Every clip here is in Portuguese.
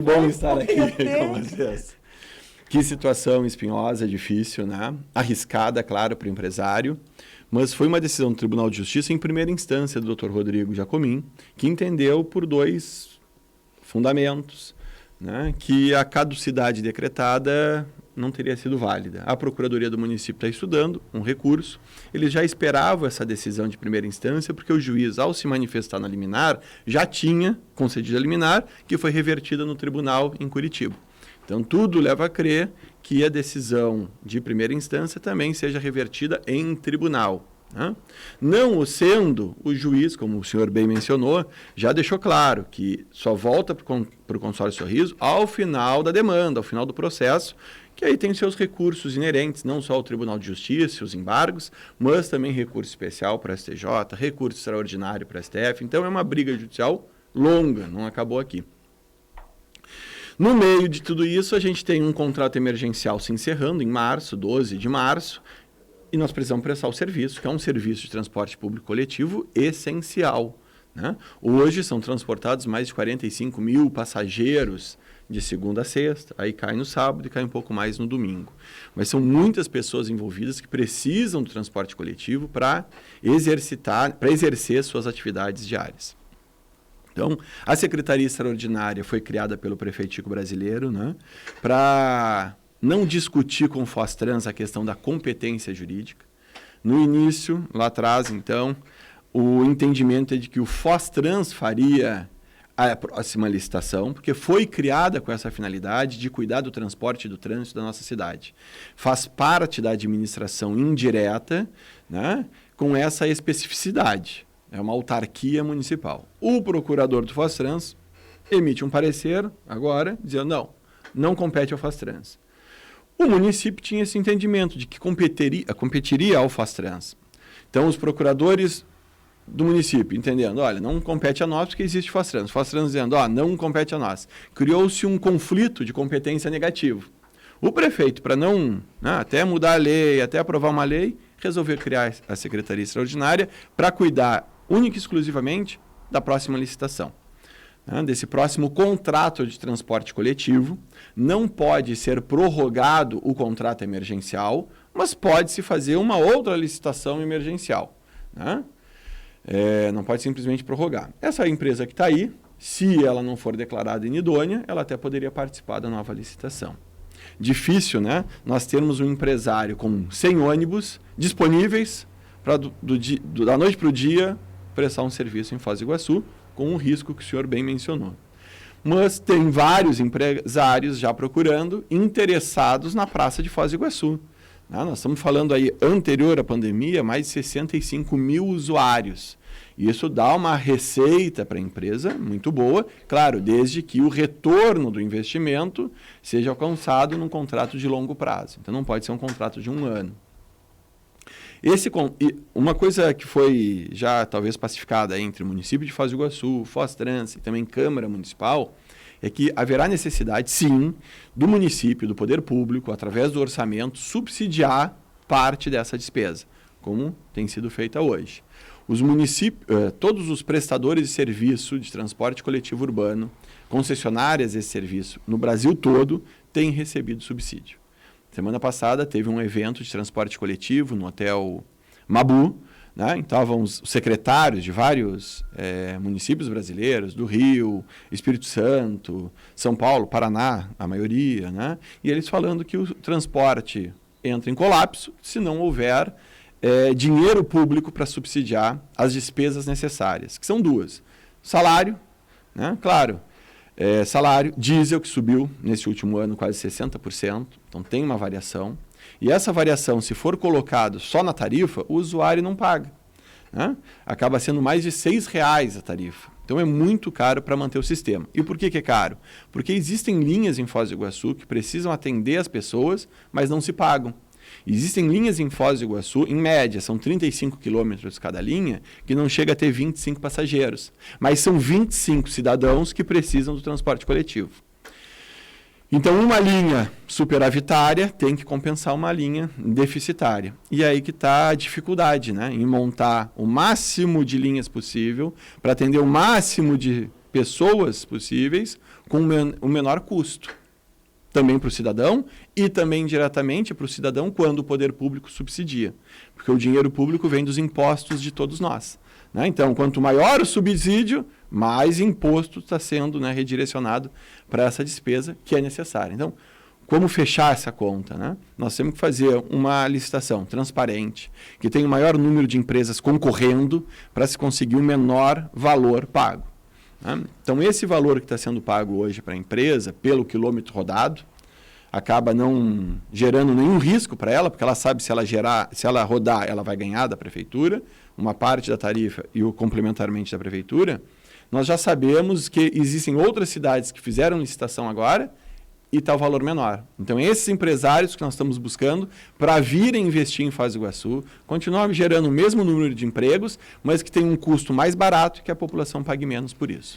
Bom estar aqui com vocês. Que situação espinhosa, difícil, né? Arriscada, claro, para o empresário, mas foi uma decisão do Tribunal de Justiça em primeira instância do Dr. Rodrigo Jacomin, que entendeu por dois fundamentos, né, que a caducidade decretada não teria sido válida. A Procuradoria do município está estudando um recurso. Eles já esperavam essa decisão de primeira instância, porque o juiz, ao se manifestar na liminar, já tinha concedido a liminar, que foi revertida no tribunal em Curitiba. Então, tudo leva a crer que a decisão de primeira instância também seja revertida em tribunal. Né? Não o sendo, o juiz, como o senhor bem mencionou, já deixou claro que só volta para o consórcio Sorriso ao final da demanda, ao final do processo, que aí tem seus recursos inerentes, não só ao Tribunal de Justiça, os embargos, mas também recurso especial para o STJ, recurso extraordinário para o STF. Então, é uma briga judicial longa, não acabou aqui. No meio de tudo isso, a gente tem um contrato emergencial se encerrando em março, 12 de março, e nós precisamos prestar o serviço, que é um serviço de transporte público coletivo essencial. Né? Hoje são transportados mais de 45 mil passageiros de segunda a sexta, aí cai no sábado e cai um pouco mais no domingo. Mas são muitas pessoas envolvidas que precisam do transporte coletivo para exercer suas atividades diárias. Então, a Secretaria Extraordinária foi criada pelo prefeito Chico Brasileiro, né, para não discutir com o Fostrans a questão da competência jurídica. No início, lá atrás, então, o entendimento é de que o Fostrans faria a próxima licitação, porque foi criada com essa finalidade de cuidar do transporte e do trânsito da nossa cidade. Faz parte da administração indireta, né, com essa especificidade. É uma autarquia municipal. O procurador do Fostrans emite um parecer, agora, dizendo não compete ao Fostrans. O município tinha esse entendimento de que competiria ao Fostrans. Então, os procuradores do município, entendendo, olha, não compete a nós porque existe Fostrans. Fostrans dizendo, não compete a nós. Criou-se um conflito de competência negativo. O prefeito, para não, até mudar a lei, até aprovar uma lei, resolveu criar a Secretaria Extraordinária para cuidar única e exclusivamente da próxima licitação. Desse próximo contrato de transporte coletivo. Não pode ser prorrogado o contrato emergencial, mas pode-se fazer uma outra licitação emergencial. Não pode simplesmente prorrogar. Essa empresa que está aí, se ela não for declarada inidônea, ela até poderia participar da nova licitação. Difícil, né? Nós termos um empresário com 100 ônibus disponíveis para da noite para o dia prestar um serviço em Foz do Iguaçu, com o risco que o senhor bem mencionou. Mas tem vários empresários já procurando, interessados na Praça de Foz do Iguaçu. Nós estamos falando aí, anterior à pandemia, mais de 65 mil usuários. Isso dá uma receita para a empresa muito boa, claro, desde que o retorno do investimento seja alcançado num contrato de longo prazo. Então, não pode ser um contrato de 1 ano. Uma coisa que foi já talvez pacificada entre o município de Foz do Iguaçu, Fostrans e também Câmara Municipal, é que haverá necessidade, sim, do município, do poder público, através do orçamento, subsidiar parte dessa despesa, como tem sido feita hoje. Os municípios, todos os prestadores de serviço de transporte coletivo urbano, concessionárias desse serviço, no Brasil todo, têm recebido subsídio. Semana passada teve um evento de transporte coletivo no Hotel Mabu, né? Estavam os secretários de vários municípios brasileiros, do Rio, Espírito Santo, São Paulo, Paraná, a maioria, né? E eles falando que o transporte entra em colapso se não houver dinheiro público para subsidiar as despesas necessárias, que são duas. Salário, né? Claro, salário, diesel, que subiu nesse último ano quase 60%, então tem uma variação. E essa variação, se for colocado só na tarifa, o usuário não paga. Né? Acaba sendo mais de R$6 a tarifa. Então é muito caro para manter o sistema. E por que é caro? Porque existem linhas em Foz do Iguaçu que precisam atender as pessoas, mas não se pagam. Existem linhas em Foz do Iguaçu, em média, são 35 quilômetros cada linha, que não chega a ter 25 passageiros. Mas são 25 cidadãos que precisam do transporte coletivo. Então, uma linha superavitária tem que compensar uma linha deficitária. E é aí que está a dificuldade, né? Em montar o máximo de linhas possível para atender o máximo de pessoas possíveis com o menor custo. Também para o cidadão e também diretamente para o cidadão quando o poder público subsidia. Porque o dinheiro público vem dos impostos de todos nós. Né? Então, quanto maior o subsídio, mais imposto está sendo, né, redirecionado para essa despesa que é necessária. Então, como fechar essa conta? Né? Nós temos que fazer uma licitação transparente, que tenha o maior número de empresas concorrendo para se conseguir o menor valor pago. Né? Então, esse valor que está sendo pago hoje para a empresa, pelo quilômetro rodado, acaba não gerando nenhum risco para ela, porque ela sabe se ela rodar, ela vai ganhar da prefeitura, uma parte da tarifa e o complementarmente da prefeitura. Nós já sabemos que existem outras cidades que fizeram licitação agora e está o valor menor. Então, esses empresários que nós estamos buscando para virem investir em Foz do Iguaçu, continuam gerando o mesmo número de empregos, mas que tem um custo mais barato e que a população pague menos por isso.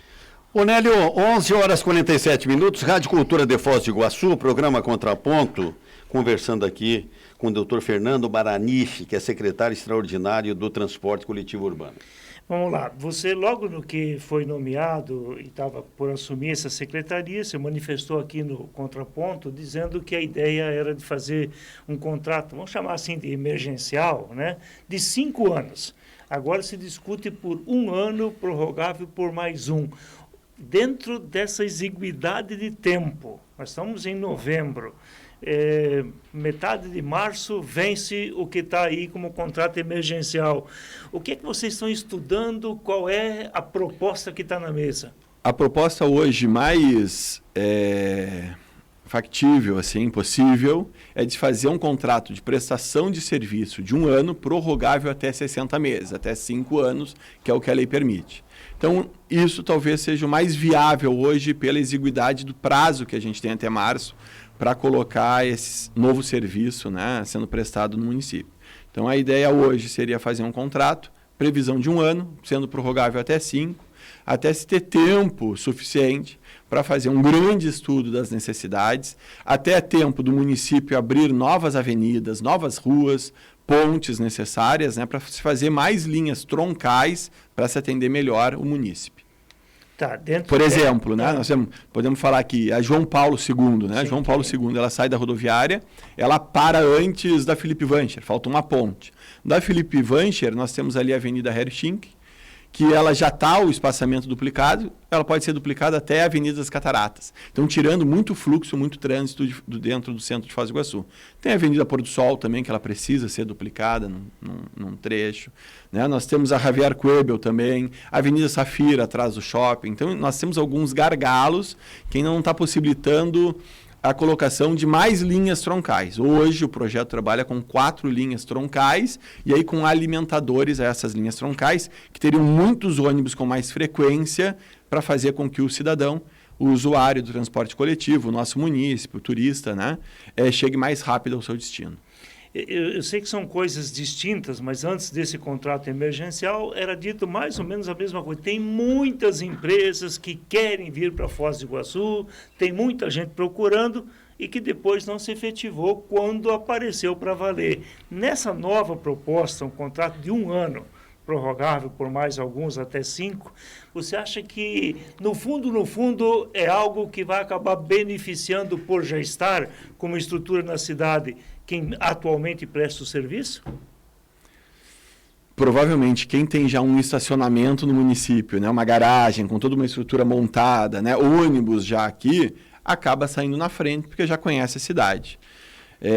Ô Nélio, 11h47, Rádio Cultura de Foz do Iguaçu, programa Contraponto, conversando aqui com o Dr. Fernando Baraniche, que é secretário extraordinário do Transporte Coletivo Urbano. Vamos lá, você logo no que foi nomeado e estava por assumir essa secretaria, se manifestou aqui no Contraponto dizendo que a ideia era de fazer um contrato, vamos chamar assim de emergencial, né, de 5 anos. Agora se discute por 1 ano, prorrogável por mais 1. Dentro dessa exiguidade de tempo, nós estamos em novembro, metade de março vence o que está aí como contrato emergencial. O que é que vocês estão estudando? Qual é a proposta que está na mesa? A proposta hoje mais factível, assim, possível, é de fazer um contrato de prestação de serviço de 1 ano, prorrogável até 60 meses, até 5 anos, que é o que a lei permite. Então, isso talvez seja o mais viável hoje pela exiguidade do prazo que a gente tem até março para colocar esse novo serviço, né, sendo prestado no município. Então, a ideia hoje seria fazer um contrato, previsão de 1 ano, sendo prorrogável até 5, até se ter tempo suficiente para fazer um grande estudo das necessidades, até tempo do município abrir novas avenidas, novas ruas, pontes necessárias, né, para se fazer mais linhas troncais para se atender melhor o município. Tá, por exemplo, né, nós podemos falar aqui, a João Paulo II, né? Sim, João Paulo II, ela sai da rodoviária, ela para antes da Felipe Vancher, falta uma ponte. Da Felipe Vancher, nós temos ali a Avenida Herschink, que ela já está o espaçamento duplicado, ela pode ser duplicada até a Avenida das Cataratas. Então, tirando muito fluxo, muito trânsito dentro do centro de Foz do Iguaçu. Tem a Avenida Pôr do Sol também, que ela precisa ser duplicada num trecho. Né? Nós temos a Javier Quebel também, a Avenida Safira, atrás do shopping. Então, nós temos alguns gargalos que ainda não está possibilitando a colocação de mais linhas troncais. Hoje o projeto trabalha com 4 linhas troncais e aí com alimentadores a essas linhas troncais, que teriam muitos ônibus com mais frequência para fazer com que o cidadão, o usuário do transporte coletivo, o nosso munícipe, o turista, né, chegue mais rápido ao seu destino. Eu sei que são coisas distintas, mas antes desse contrato emergencial era dito mais ou menos a mesma coisa. Tem muitas empresas que querem vir para Foz do Iguaçu, tem muita gente procurando e que depois não se efetivou quando apareceu para valer. Nessa nova proposta, um contrato de 1 ano, prorrogável por mais alguns até 5, você acha que, no fundo, é algo que vai acabar beneficiando por já estar como estrutura na cidade quem atualmente presta o serviço? Provavelmente quem tem já um estacionamento no município, né, uma garagem com toda uma estrutura montada, né, ônibus já aqui, acaba saindo na frente porque já conhece a cidade.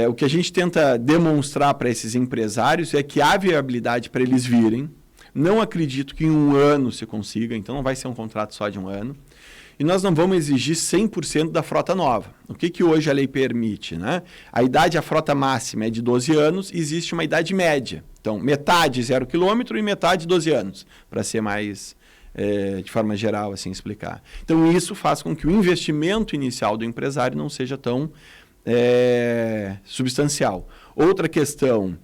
O que a gente tenta demonstrar para esses empresários é que há viabilidade para eles virem. Não acredito que em 1 ano se consiga, então não vai ser um contrato só de 1 ano. E nós não vamos exigir 100% da frota nova. O que hoje a lei permite? Né? A idade, a frota máxima é de 12 anos, existe uma idade média. Então, metade 0 km e metade 12 anos, para ser mais, de forma geral, assim, explicar. Então, isso faz com que o investimento inicial do empresário não seja tão substancial. Outra questão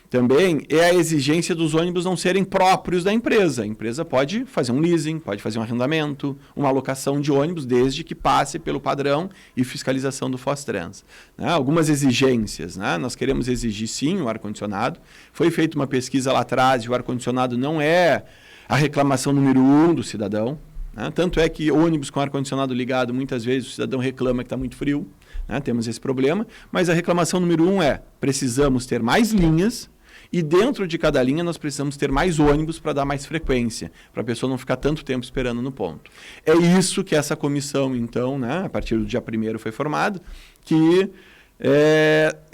também é a exigência dos ônibus não serem próprios da empresa. A empresa pode fazer um leasing, pode fazer um arrendamento, uma alocação de ônibus, desde que passe pelo padrão e fiscalização do Fostrans. Né? Algumas exigências, né? Nós queremos exigir sim o ar-condicionado. Foi feita uma pesquisa lá atrás e o ar-condicionado não é a reclamação número 1 do cidadão. né? Tanto é que ônibus com ar-condicionado ligado, muitas vezes o cidadão reclama que está muito frio, né? Temos esse problema, mas a reclamação número 1 é: precisamos ter mais linhas e dentro de cada linha nós precisamos ter mais ônibus para dar mais frequência, para a pessoa não ficar tanto tempo esperando no ponto. É isso que essa comissão, então, né, a partir do dia 1º foi formada, que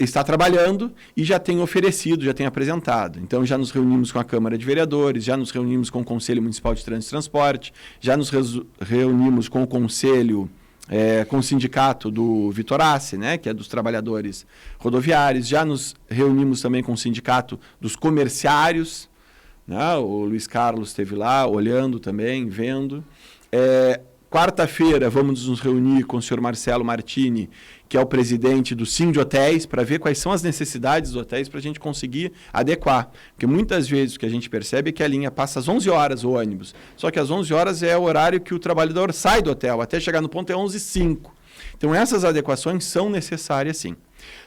está trabalhando e já tem oferecido, já tem apresentado. Então, já nos reunimos com a Câmara de Vereadores, já nos reunimos com o Conselho Municipal de Trânsito e Transporte, já nos reunimos com o Conselho, com o sindicato do Vitorassi, né, que é dos trabalhadores rodoviários, já nos reunimos também com o sindicato dos comerciários, né, o Luiz Carlos esteve lá olhando também, vendo. Quarta-feira vamos nos reunir com o senhor Marcelo Martini, que é o presidente do Sind Hotéis, para ver quais são as necessidades dos hotéis para a gente conseguir adequar. Porque muitas vezes o que a gente percebe é que a linha passa às 11 horas o ônibus, só que às 11 horas é o horário que o trabalhador sai do hotel, até chegar no ponto é 11h05. Então essas adequações são necessárias sim.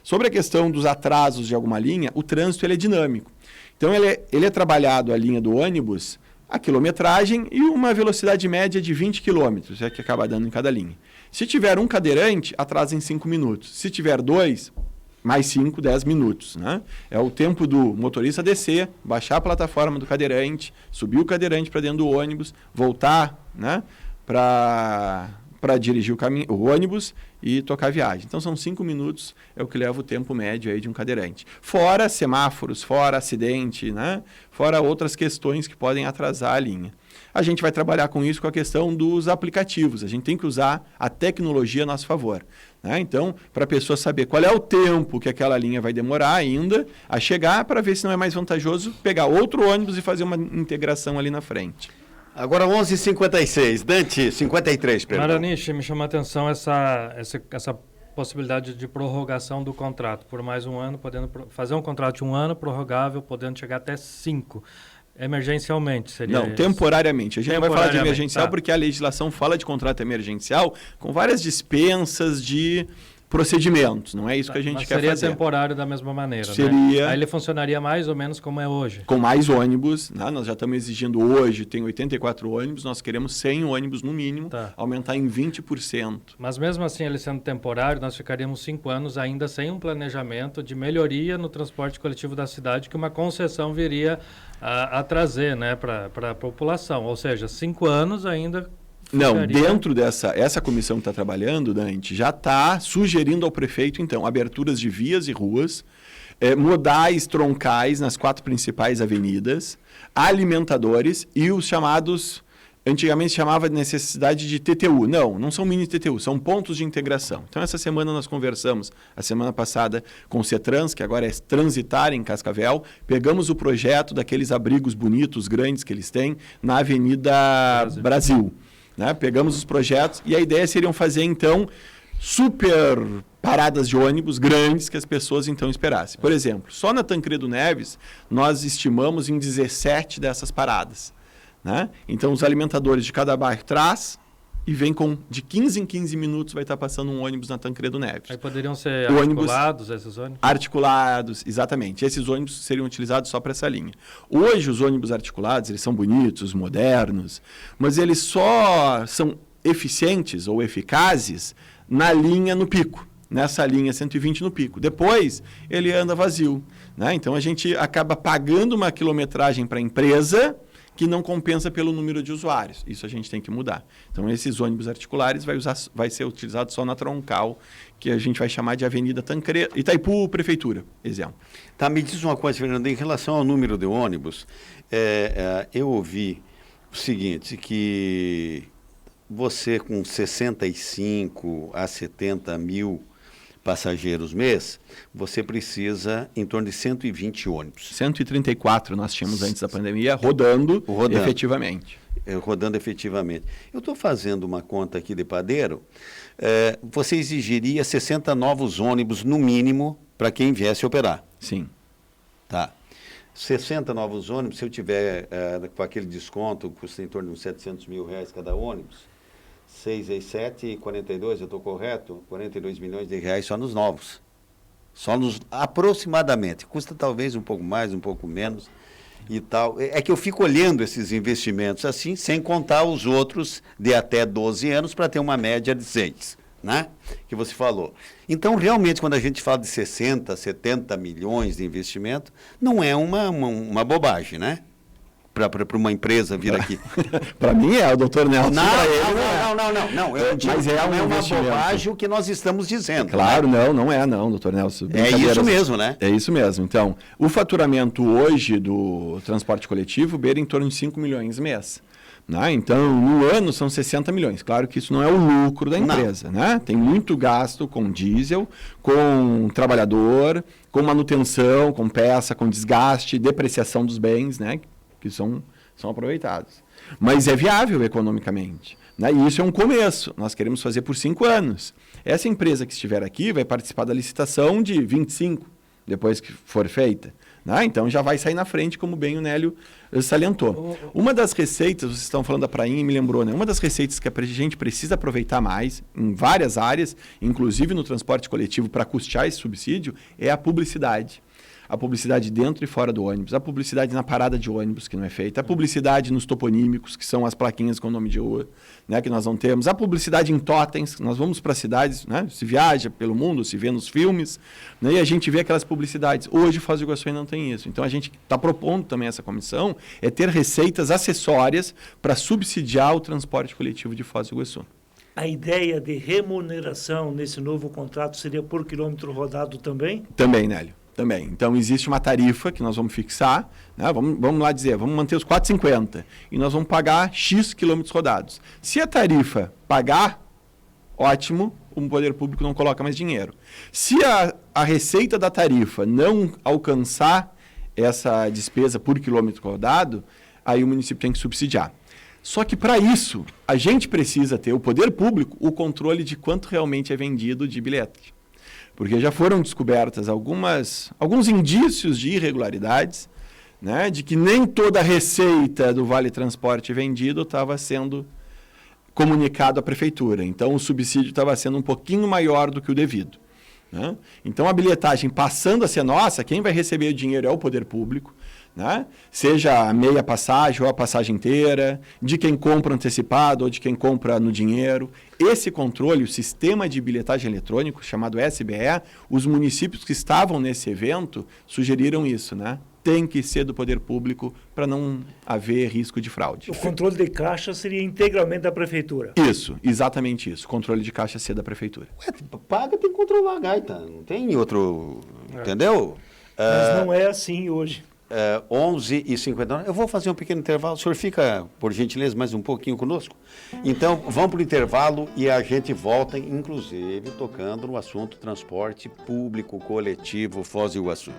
Sobre a questão dos atrasos de alguma linha, o trânsito ele é dinâmico. Então ele é trabalhado a linha do ônibus, a quilometragem e uma velocidade média de 20 km, é que acaba dando em cada linha. Se tiver um cadeirante, atrasa em 5 minutos. Se tiver 2, mais 5, 10 minutos. Né? É o tempo do motorista descer, baixar a plataforma do cadeirante, subir o cadeirante para dentro do ônibus, voltar, né, para dirigir o ônibus e tocar a viagem. Então, são 5 minutos, é o que leva o tempo médio aí de um cadeirante. Fora semáforos, fora acidente, né? Fora outras questões que podem atrasar a linha. A gente vai trabalhar com isso, com a questão dos aplicativos. A gente tem que usar a tecnologia a nosso favor. Né? Então, para a pessoa saber qual é o tempo que aquela linha vai demorar ainda a chegar, para ver se não é mais vantajoso pegar outro ônibus e fazer uma integração ali na frente. Agora 11h56, Dante, 53, perdão. Maraniche, me chamou a atenção essa possibilidade de prorrogação do contrato por mais um ano, podendo fazer um contrato de 1 ano, prorrogável, podendo chegar até 5. Emergencialmente seria. Não, temporariamente. A gente vai falar de emergencial porque a legislação fala de contrato emergencial com várias dispensas de procedimentos, não é isso que a gente quer fazer. Seria temporário da mesma maneira, seria, né? Aí ele funcionaria mais ou menos como é hoje. Com mais ônibus, né? Nós já estamos exigindo hoje, tem 84 ônibus, nós queremos 100 ônibus no mínimo, aumentar em 20%. Mas mesmo assim, ele sendo temporário, nós ficaríamos 5 anos ainda sem um planejamento de melhoria no transporte coletivo da cidade que uma concessão viria a trazer, né, para a população. Ou seja, 5 anos ainda... Não, dentro essa comissão que está trabalhando, Dante, já está sugerindo ao prefeito, então, aberturas de vias e ruas, modais troncais nas 4 principais avenidas, alimentadores e os chamados, antigamente chamava de necessidade de TTU. Não são mini TTU, são pontos de integração. Então, essa semana nós conversamos, a semana passada, com o CETRANS, que agora é Transitar em Cascavel, pegamos o projeto daqueles abrigos bonitos, grandes que eles têm, na Avenida Brasil. Né? Pegamos os projetos e a ideia seria fazer, então, super paradas de ônibus grandes que as pessoas, então, esperassem. Por exemplo, só na Tancredo Neves, nós estimamos em 17 dessas paradas. Né? Então, os alimentadores de cada bairro traz e vem de 15 em 15 minutos vai estar passando um ônibus na Tancredo Neves. Aí poderiam ser articulados esses ônibus? Articulados, exatamente. Esses ônibus seriam utilizados só para essa linha. Hoje, os ônibus articulados, eles são bonitos, modernos, mas eles só são eficientes ou eficazes na linha no pico, nessa linha 120 no pico. Depois, ele anda vazio. Né? Então, a gente acaba pagando uma quilometragem para a empresa que não compensa pelo número de usuários. Isso a gente tem que mudar. Então, esses ônibus articulares vai ser utilizado só na troncal, que a gente vai chamar de Avenida Tancredo, Itaipu, Prefeitura, exemplo. Tá, me diz uma coisa, Fernando, em relação ao número de ônibus, eu ouvi o seguinte, que você com 65 a 70 mil passageiros mês, você precisa em torno de 120 ônibus. 134 nós tínhamos antes da pandemia, rodando. Efetivamente. Rodando efetivamente. Eu estou fazendo uma conta aqui de padeiro, você exigiria 60 novos ônibus no mínimo para quem viesse operar. Sim. Tá. 60 novos ônibus, se eu tiver com aquele desconto, custa em torno de uns 700 mil reais cada ônibus, 6 vezes 7, 42, eu estou correto? 42 milhões de reais só nos novos. Só nos, aproximadamente. Custa talvez um pouco mais, um pouco menos. e tal. É que eu fico olhando esses investimentos assim, sem contar os outros de até 12 anos, para ter uma média de 6, né? Que você falou. Então, realmente, quando a gente fala de 60, 70 milhões de investimento, não é uma bobagem, né? Para uma empresa vir aqui. Para mim é, o doutor Nelson. Não, pra ele, não. Eu digo, Mas é não é uma investimento. bobagem o que nós estamos dizendo. Claro, né? não é não, doutor Nelson. É Brincadeiras. isso mesmo, né? É isso mesmo. Então, o faturamento hoje do transporte coletivo beira em torno de 5 milhões mês. Né? Então, no ano são 60 milhões. Claro que isso não é o lucro da empresa. Né? Tem muito gasto com diesel, com trabalhador, com manutenção, com peça, com desgaste, depreciação dos bens, né? Que são aproveitados. Mas é viável economicamente. Né? E isso é um começo. Nós queremos fazer por 5 anos. Essa empresa que estiver aqui vai participar da licitação de 25, depois que for feita. Né? Então já vai sair na frente, como bem o Nélio salientou. Uma das receitas, vocês estão falando da prainha e me lembrou, né? Uma das receitas que a gente precisa aproveitar mais, em várias áreas, inclusive no transporte coletivo, para custear esse subsídio, é a publicidade. A publicidade dentro e fora do ônibus, a publicidade na parada de ônibus, que não é feita, a publicidade nos toponímicos, que são as plaquinhas com o nome de rua, né, que nós não temos, a publicidade em totens, nós vamos para cidades, né, se viaja pelo mundo, se vê nos filmes, né, e a gente vê aquelas publicidades. Hoje, Foz do Iguaçu ainda não tem isso. Então, a gente está propondo também essa comissão, é ter receitas acessórias para subsidiar o transporte coletivo de Foz do Iguaçu. A ideia de remuneração nesse novo contrato seria por quilômetro rodado também? Também, Nélio. Também. Então, existe uma tarifa que nós vamos fixar, né? Vamos lá dizer, vamos manter os 4,50 e nós vamos pagar X quilômetros rodados. Se a tarifa pagar, ótimo, o poder público não coloca mais dinheiro. Se a receita da tarifa não alcançar essa despesa por quilômetro rodado, aí o município tem que subsidiar. Só que, para isso, a gente precisa ter, o poder público, o controle de quanto realmente é vendido de bilhete. Porque já foram descobertas alguns indícios de irregularidades, né, de que nem toda a receita do Vale Transporte vendido estava sendo comunicado à prefeitura. Então, o subsídio estava sendo um pouquinho maior do que o devido. Né? Então, a bilhetagem passando a ser nossa, quem vai receber o dinheiro é o poder público, né? Seja a meia passagem ou a passagem inteira, de quem compra antecipado ou de quem compra no dinheiro. Esse controle, o sistema de bilhetagem eletrônico, chamado SBE, os municípios que estavam nesse evento sugeriram isso, né? Tem que ser do poder público para não haver risco de fraude. O controle de caixa seria integralmente da prefeitura? Isso, exatamente isso. Controle de caixa ser da prefeitura. Ué, paga, tem que controlar a gaita, não tem outro, entendeu? Mas não é assim hoje. 11h59. Eu vou fazer um pequeno intervalo. O senhor fica, por gentileza, mais um pouquinho conosco? Então, vamos para o intervalo e a gente volta, inclusive, tocando no assunto transporte público coletivo Foz do Iguaçu.